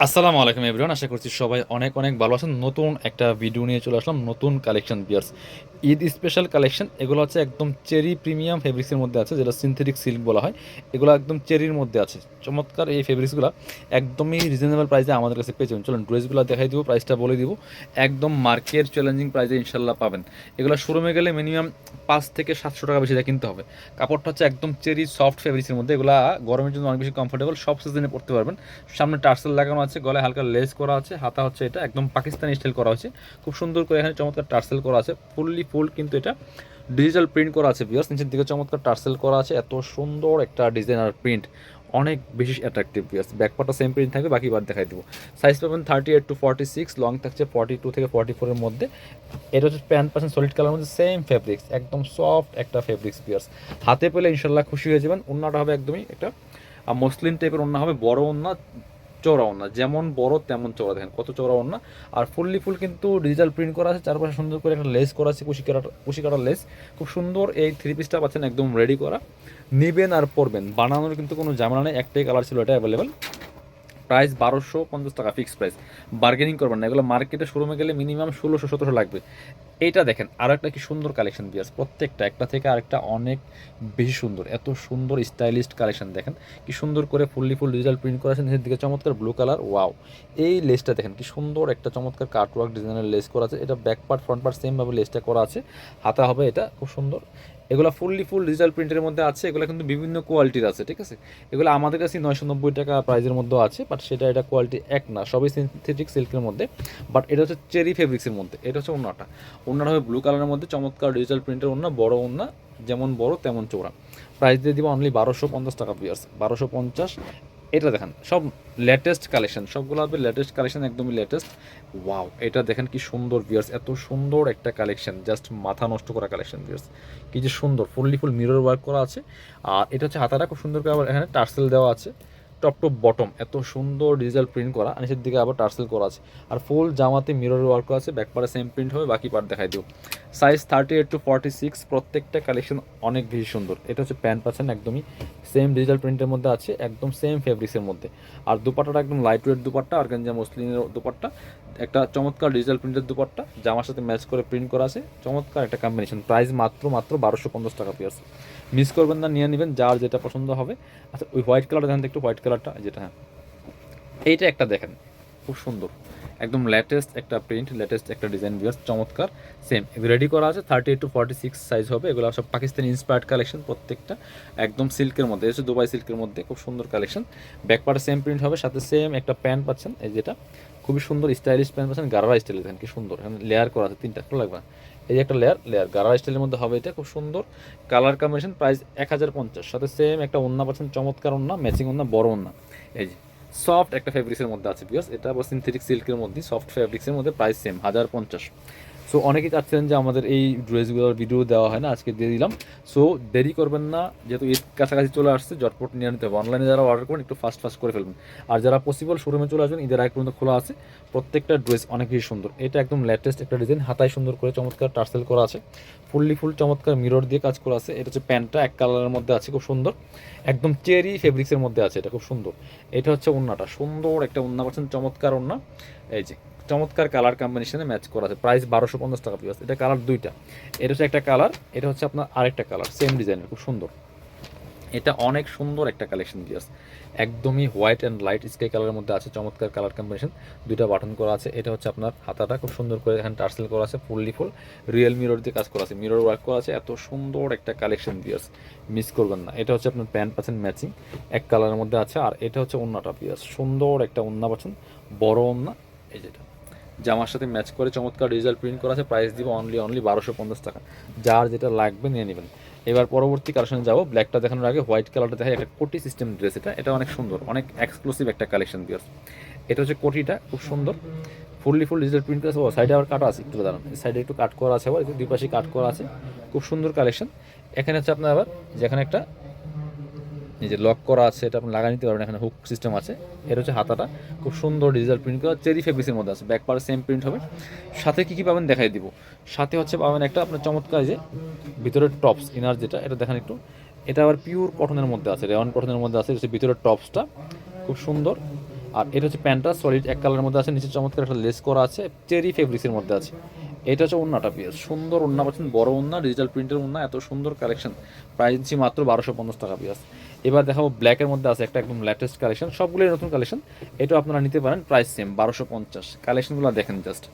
আসসালামু আলাইকুম এভরিওয়ান, আশা করছি সবাই অনেক অনেক ভালো আছেন। নতুন একটা ভিডিও নিয়ে চলে আসলাম, নতুন কালেকশন বিয়ার্স, ঈদ স্পেশাল কালেকশন। এগুলো হচ্ছে একদম চেরি প্রিমিয়াম ফেব্রিক্সের মধ্যে আছে, যেটা সিনথেটিক সিল্ক বলা হয়। এগুলো একদম চেরির মধ্যে আছে। চমৎকার এই ফেব্রিক্সগুলো একদমই রিজনেবল প্রাইসে আমাদের কাছে পেয়ে যাবেন। চলুন ড্রেসগুলো দেখাই দিব, প্রাইসটা বলে দিব। একদম মার্কেট চ্যালেঞ্জিং প্রাইসে ইনশাল্লাহ পাবেন। এগুলো শোরুমে গেলে মিনিমাম 500 থেকে 700 টাকা বেশি কিনতে হবে। কাপড়টা হচ্ছে একদম চেরি সফট ফেব্রিক্সের মধ্যে। এগুলো গরমের জন্য অনেক বেশি কমফোর্টেবল, সব সিজনে পরতে পারবেন। সামনে টার্সেল লাগানো আছে, গলায় হালকা লেস করা আছে, হাতা হচ্ছে এটা একদম পাকিস্তানি স্টাইল করা হয়েছে। খুব সুন্দর করে এখানে চমৎকার টার্সেল করা আছে, ফুললি ফুল কিন্তু এটা ডিজিটাল প্রিন্ট করা আছে ভিউয়ার্স। নিচের দিকে চমৎকার টার্সেল করা আছে, এত সুন্দর একটা ডিজাইন আর প্রিন্ট, অনেক বেশি অ্যাট্রাকটিভ ভিউয়ার্স। ব্যাকপার্টটা সেম প্রিন্ট থাকবে, বাকি বার দেখাই দেবো। সাইজ পাবেন 38 to 46, লং থাকছে 42 থেকে 44 এর মধ্যে। এটা হচ্ছে প্যান্ট পাচ্ছেন সলিড কালার মধ্যে, সেম ফেব্রিক্স, একদম সফট একটা ফেব্রিক্স ভিউয়ার্স। হাতে পেলে ইনশাল্লাহ খুশি হয়ে যাবেন। ওন্নাটা হবে একদমই একটা মসলিন টাইপের ওন্না হবে, বড় ওন্না, চওড়া ওন্না, যেমন বড় তেমন চওড়া। দেখেন কত চওড়া ওন্না। আর ফুললি ফুল কিন্তু ডিজিটাল প্রিন্ট করা আছে, চারপাশে সুন্দর করে একটা লেস করা আছে, কুশি কাটার লেস। খুব সুন্দর এই থ্রি পিসটা পাচ্ছেন একদম রেডি করা। নিবেন আর পরবেন, বানানোর কিন্তু কোনো ঝামেলা নেই। একটাই কালার ছিল, এটা অ্যাভেলেবেল। প্রাইস 1250 টাকা ফিক্সড প্রাইস, বার্গেনিং করবেন না। এগুলো মার্কেটে শোরুমে গেলে মিনিমাম 1600-1700 লাগবে। এইটা দেখেন আরও একটা কি সুন্দর কালেকশন বিয়ার্স, প্রত্যেকটা একটা থেকে আরেকটা অনেক বেশি সুন্দর। এত সুন্দর স্টাইলিস্ট কালেকশন দেখেন, কি সুন্দর করে ফুললি ফুল ডিজিটাল প্রিন্ট করা আছে। নিচের দিকে চমৎকার ব্লু কালার, ওয়াও। এই লেসটা দেখেন কি সুন্দর, একটা চমৎকার কাটওয়ার্ক ডিজাইনের লেস করা আছে। এটা ব্যাক পার্ট ফ্রন্ট পার্ট সেমভাবে লেসটা করা আছে, হাতা হবে এটা, খুব সুন্দর। এগুলো ফুললি ফুল ডিজিটাল প্রিন্টের মধ্যে আছে। এগুলো কিন্তু বিভিন্ন কোয়ালিটির আছে, ঠিক আছে। এগুলো আমাদের কাছে 990 টাকা প্রাইজের মধ্যে আছে, বাট সেটা এটা কোয়ালিটি এক না, সবই সিনথেটিক সিল্কের মধ্যে। বাট এটা হচ্ছে চেরি ফেব্রিক্সের মধ্যে। এটা হচ্ছে ওন্নাটা, ওন্নাটা হবে ব্লু কালারের মধ্যে, চমৎকার ডিজিটাল প্রিন্টের ওন্না, বড় ওন্না, যেমন বড় তেমন চৌড়া। প্রাইস দিয়ে দিব অনলি 1250 টাকা পিয়ার্স, 1250। এটা দেখেন সব লেটেস্ট কালেকশন, সবগুলো হবে লেটেস্ট কালেকশন, একদমই লেটেস্ট। ওয়াও, এটা দেখেন কি সুন্দর ভিউয়ার্স, এত সুন্দর একটা কালেকশন, জাস্ট মাথা নষ্ট করা কালেকশন ভিউয়ার্স। কি যে সুন্দর, ফুললি ফুল মিরর ওয়ার্ক করা আছে। আর এটা হচ্ছে হাতাটা খুব সুন্দর করে, আবার এখানে টার্সেল দেওয়া আছে, টপ টু বটম এত সুন্দর ডিজিটাল প্রিন্ট করা, আর নিচের দিকে আবার টার্সেল করা আছে। আর ফুল জামাতে মিরর ওয়ার্ক করা আছে, ব্যাক পার্টে সেম প্রিন্ট হবে, বাকি পার্ট দেখাই দিও। সাইজ 38 to 46, প্রত্যেকটা কালেকশন অনেক বেশি সুন্দর। এটা হচ্ছে প্যান্ট পাচ্ছেন একদমই সেম ডিজিটাল প্রিন্টের মধ্যে আছে, একদম সেম ফেব্রিক্সের মধ্যে। আর দুপাট্টাটা একদম লাইট ওয়েট দুপাট্টা, অর্গানজা মসলিনের দুপাট্টা, একটা চমৎকার ডিজিটাল প্রিন্টের দুপাট্টা, জামার সাথে ম্যাচ করে প্রিন্ট করা আছে, চমৎকার একটা কম্বিনেশন। প্রাইস মাত্র 1250 টাকা পিয়ার্স। মিস করবেন না, নিয়ে নেবেন যার যেটা পছন্দ হবে। আচ্ছা, ওই হোয়াইট কালারটা দেখেন, একটু হোয়াইট কালারটা যেটা, হ্যাঁ এইটা একটা দেখেন, খুব সুন্দর, একদম লেটেস্ট একটা প্রিন্ট, লেটেস্ট একটা ডিজাইন ভিউয়ার্স, চমৎকার। সেম রেডি করা আছে, 38 to 46 সাইজ হবে। এগুলো সব পাকিস্তানি ইন্সপায়ার্ড কালেকশন, প্রত্যেকটা একদম সিল্কের মধ্যে, এসে দুবাই সিল্কের মধ্যে, খুব সুন্দর কালেকশন। ব্যাক পার্টে সেম প্রিন্ট হবে, সাথে সেম একটা প্যান্ট পাচ্ছেন, এই যেটা খুবই সুন্দর স্টাইলিশ প্যান্ট পাচ্ছেন, গারারা স্টাইলে দেখেন কি সুন্দর, এখানে লেয়ার করা আছে তিনটা, ভালো লাগবে। এই যে একটা লেয়ার গারারা স্টাইলের মধ্যে হবে, এটা খুব সুন্দর কালার কম্বিনেশন। প্রাইস 1050, সাথে সেম একটা ওন্না পাচ্ছেন, চমৎকার ওন্না, ম্যাচিং ওন্না, বড় ওন্না। এই যে সফট একটা ফেব্রিক্সের মধ্যে আছে বিকজ এটা আবার সিনথেটিক সিল্কের মধ্যে, সফট ফেব্রিক্সের মধ্যে, প্রাইস সেম 1050। সো অনেকেই চাচ্ছিলেন যে আমাদের এই ড্রেসগুলোর ভিডিও দেওয়া হয় না, আজকে দিয়ে দিলাম। সো দেরি করবেন না, যেহেতু ঈদ কাছাকাছি চলে আসছে, জটপট নিয়ে নিতে হবে। অনলাইনে যারা অর্ডার করবেন একটু ফাস্ট ফাস্ট করে ফেলবেন। আর যারা পসিবল শোরুমে চলে আসবেন, ঈদের আগে পর্যন্ত খোলা আছে। প্রত্যেকটা ড্রেস অনেক বেশি সুন্দর। এটা একদম লেটেস্ট একটা ডিজাইন, হাতায় সুন্দর করে চমৎকার টার্সেল করা আছে, ফুললি ফুল চমৎকার মিরর দিয়ে কাজ করা আছে। এটা হচ্ছে প্যান্টটা এক কালারের মধ্যে আছে, খুব সুন্দর, একদম চেরি ফেব্রিক্সের মধ্যে আছে, এটা খুব সুন্দর। এটা হচ্ছে ওন্নাটা, সুন্দর একটা ওন্না পাচ্ছেন, চমৎকার ওন্না। এই যে চমৎকার কালার কম্বিনেশনে ম্যাচ করা আছে। প্রাইস 1250 টাকা পিস। এটা কালার দুইটা, এটা হচ্ছে একটা কালার, এটা হচ্ছে আপনার আরেকটা কালার, সেম ডিজাইনের, খুব সুন্দর। এটা অনেক সুন্দর একটা কালেকশন দিয়েছ, একদমই হোয়াইট অ্যান্ড লাইট স্কাই কালারের মধ্যে আছে, চমৎকার কালার কম্বিনেশন। দুইটা বাটন করা আছে। এটা হচ্ছে আপনার হাতাটা খুব সুন্দর করে এখানে টার্সেল করা আছে, ফুললি ফুল রিয়েল মিরর দিয়ে কাজ করা আছে, মিরর ওয়ার্ক করা আছে, এত সুন্দর একটা কালেকশন দিয়েছ, মিস করবেন না। এটা হচ্ছে আপনার প্যান্ট পাচ্ছেন ম্যাচিং, এক কালারের মধ্যে আছে। আর এটা হচ্ছে ওন্নাটা পিয়াস, সুন্দর একটা ওন্না পাচ্ছেন, বড় ওন্না, এই যেটা জামার সাথে ম্যাচ করে চমৎকার ডিজিটাল প্রিন্ট করা আছে। প্রাইস দিব অনলি 1250 টাকা। যার যেটা লাগবে নিয়ে নেবেন। এবার পরবর্তী কালেকশনে যাবো। ব্ল্যাকটা দেখানোর আগে হোয়াইট কালারটা দেখে, একটা কোটি সিস্টেম ড্রেস, এটা অনেক সুন্দর, অনেক এক্সক্লুসিভ একটা কালেকশন বিয়ার্স। এটা হচ্ছে কোটিটা, খুব সুন্দর, ফুললি ফুল ডিজিটাল প্রিন্ট করা আছে। ও সাইডে আবার কাটা আছে, একটু দাঁড়ান, সাইডে একটু কাট করা আছে, আবার দুই পাশে কাট করা আছে, খুব সুন্দর কালেকশন। এখানে হচ্ছে আপনার আবার যেখানে একটা এই যে লক করা আছে, এটা আপনি লাগা নিতে পারবেন, এখানে হুক সিস্টেম আছে। এটা হচ্ছে হাতাটা, খুব সুন্দর ডিজিটাল প্রিন্ট করা, চেরি ফেব্রিক্সের মধ্যে আছে। ব্যাক পার্ট সেম প্রিন্ট হবে। সাথে কী কী পাবেন দেখাই দিব। সাথে হচ্ছে পাবেন একটা আপনার চমৎকার যে ভিতরের টপস, ইনার যেটা, এটা দেখেন একটু, এটা আবার পিওর কটনের মধ্যে আছে, রেওয়ান কটনের মধ্যে আছে। এটা হচ্ছে ভিতরের টপসটা, খুব সুন্দর। আর এটা হচ্ছে প্যান্টটা সলিড এক কালারের মধ্যে আছে, নিচে চমৎকার একটা লেস করা আছে, চেরি ফেব্রিক্সের মধ্যে আছে। এটা হচ্ছে ওড়নাটা পিস, সুন্দর ওড়না পাচ্ছেন, বড় ওড়না, ডিজিটাল প্রিন্টের ওড়না, এত সুন্দর কালেকশন। প্রাইস দিচ্ছি মাত্র 1250 টাকা পিস। এবার দেখাবো ব্ল্যাকের মধ্যে আছে একটা একদম লেটেস্ট কালেকশন, সবগুলোই নতুন কালেকশন। এটাও আপনারা নিতে পারেন, প্রাইস সেম 1250। কালেকশনগুলো দেখেন জাস্ট,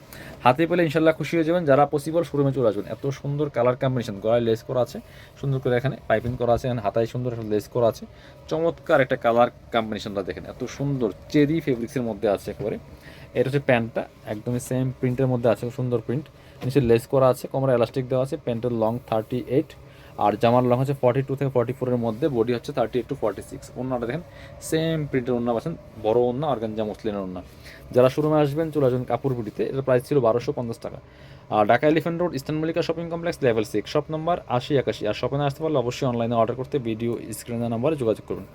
হাতে পেলে ইনশাল্লাহ খুশি হয়ে যাবেন। যারা পসিবল শোরুমে চলে আসবেন, এত সুন্দর কালার কম্বিনেশন, গলায় লেস করা আছে সুন্দর করে, এখানে পাইপিং করা আছে, এখানে হাতায় সুন্দর একটা লেস করা আছে, চমৎকার একটা কালার কম্বিনেশনটা দেখেন, এত সুন্দর চেরি ফেব্রিক্সের মধ্যে আছে একেবারে। এটা হচ্ছে প্যান্টটা, একদমই সেম প্রিন্টের মধ্যে আছে, সুন্দর প্রিন্ট, নিচে লেস করা আছে, কোমরে এলাস্টিক দেওয়া আছে। প্যান্টের লং 38 আর জামার লং হচ্ছে 42 থেকে 44-এর মধ্যে, বডি হচ্ছে 38 to 46। ওড়নাটা দেখেন সেম প্রিন্টের ওড়না পাচ্ছেন, বড় ওড়না, অর্গানজা মসলিনের ওড়না। যারা শোরুমে আসবেন চলে আসবেন কাপড় বিডিতে, এটার প্রাইস ছিল 1250 টাকা। আর Dhaka elephant road eastern Mallika shopping complex level 6, shop number 8081। আর শপিংয়ে আসতে পারলে অবশ্যই অনলাইনে অর্ডার করতে ভিডিও স্ক্রিনের নাম্বারে যোগাযোগ করুন।